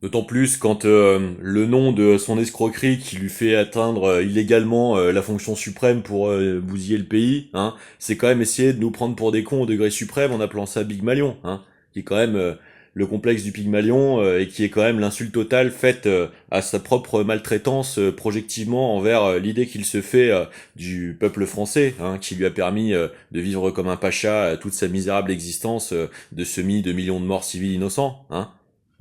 D'autant plus quand le nom de son escroquerie qui lui fait atteindre illégalement la fonction suprême pour bousiller le pays, hein, c'est quand même essayer de nous prendre pour des cons au degré suprême en appelant ça Pygmalion, hein, qui est quand même le complexe du Pygmalion et qui est quand même l'insulte totale faite à sa propre maltraitance projectivement envers l'idée qu'il se fait du peuple français, hein, qui lui a permis de vivre comme un pacha toute sa misérable existence de semis de millions de morts civils innocents, hein.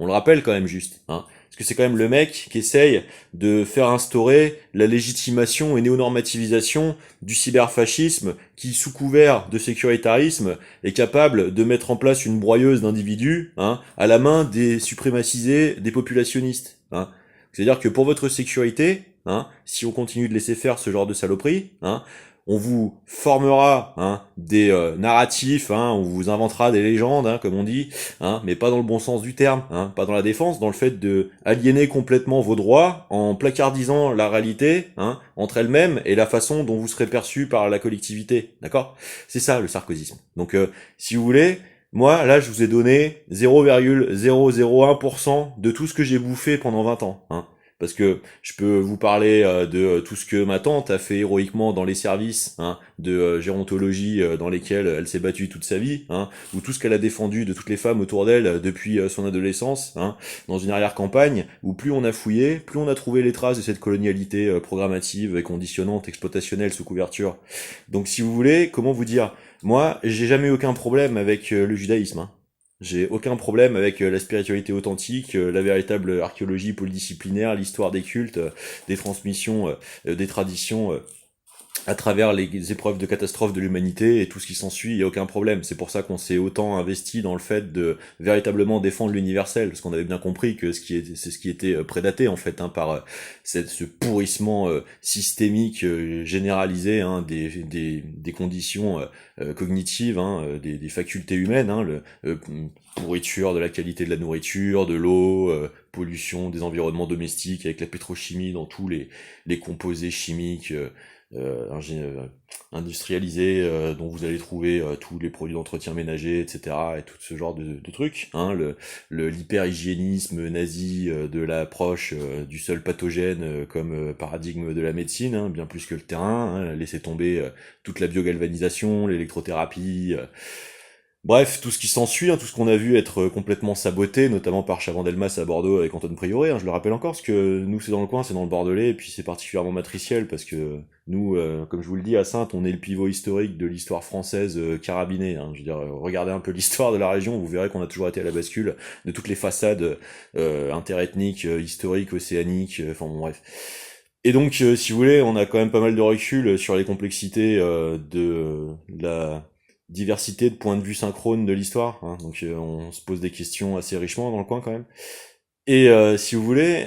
On le rappelle quand même juste, hein. Parce que c'est quand même le mec qui essaye de faire instaurer la légitimation et néonormativisation du cyberfascisme qui, sous couvert de sécuritarisme, est capable de mettre en place une broyeuse d'individus, hein, à la main des suprémacisés, des populationnistes, hein. C'est-à-dire que pour votre sécurité, hein, si on continue de laisser faire ce genre de saloperie, hein, on vous formera, hein, des narratifs, hein, on vous inventera des légendes, hein, comme on dit, hein, mais pas dans le bon sens du terme, hein, pas dans la défense, dans le fait de aliéner complètement vos droits en placardisant la réalité, hein, entre elle-même et la façon dont vous serez perçu par la collectivité, d'accord? C'est ça le sarkozysme. Donc, si vous voulez, moi, là, je vous ai donné 0,001% de tout ce que j'ai bouffé pendant 20 ans, hein. Parce que je peux vous parler de tout ce que ma tante a fait héroïquement dans les services, hein, de gérontologie dans lesquels elle s'est battue toute sa vie, hein, ou tout ce qu'elle a défendu de toutes les femmes autour d'elle depuis son adolescence, hein, dans une arrière-campagne, où plus on a fouillé, plus on a trouvé les traces de cette colonialité programmative et conditionnante, exploitationnelle sous couverture. Donc si vous voulez, comment vous dire, moi, j'ai jamais eu aucun problème avec le judaïsme, hein. J'ai aucun problème avec la spiritualité authentique, la véritable archéologie polydisciplinaire, l'histoire des cultes, des transmissions, des traditions à travers les épreuves de catastrophe de l'humanité et tout ce qui s'ensuit, il n'y a aucun problème. C'est pour ça qu'on s'est autant investi dans le fait de véritablement défendre l'universel, parce qu'on avait bien compris que c'est ce qui était prédaté en fait, hein, par ce pourrissement systémique généralisé, hein, des conditions cognitives, hein, des facultés humaines, hein, pourriture de la qualité de la nourriture, de l'eau, pollution des environnements domestiques avec la pétrochimie dans tous les composés chimiques industrialisés dont vous allez trouver tous les produits d'entretien ménager, etc. et tout ce genre de trucs, hein, l'hyper-hygiénisme nazi de l'approche du seul pathogène comme paradigme de la médecine, hein, bien plus que le terrain, hein, laisser tomber toute la biogalvanisation, l'électrothérapie, bref, tout ce qui s'ensuit, hein, tout ce qu'on a vu être complètement saboté, notamment par Chaban-Delmas à Bordeaux avec Antoine Prioré, hein, je le rappelle encore, parce que nous c'est dans le coin, c'est dans le Bordelais, et puis c'est particulièrement matriciel, parce que nous, comme je vous le dis, à Saintes, on est le pivot historique de l'histoire française carabinée, hein. Je veux dire, regardez un peu l'histoire de la région, vous verrez qu'on a toujours été à la bascule de toutes les façades interethniques, historiques, océaniques, enfin bon bref. Et donc, si vous voulez, on a quand même pas mal de recul sur les complexités de la diversité de points de vue synchrones de l'histoire, hein. Donc on se pose des questions assez richement dans le coin quand même. Et si vous voulez,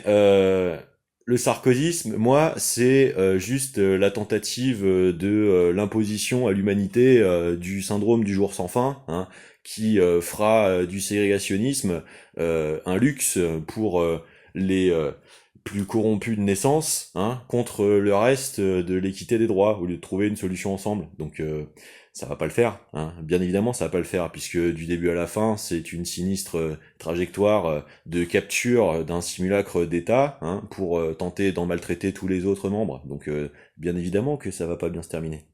le sarkozysme, moi, c'est juste la tentative de l'imposition à l'humanité du syndrome du jour sans fin, hein, qui fera du ségrégationnisme un luxe pour les plus corrompus de naissance, hein, contre le reste de l'équité des droits, au lieu de trouver une solution ensemble. Donc ça va pas le faire, hein. Bien évidemment ça va pas le faire, puisque du début à la fin, c'est une sinistre trajectoire de capture d'un simulacre d'État, hein, pour tenter d'en maltraiter tous les autres membres. Donc bien évidemment que ça va pas bien se terminer.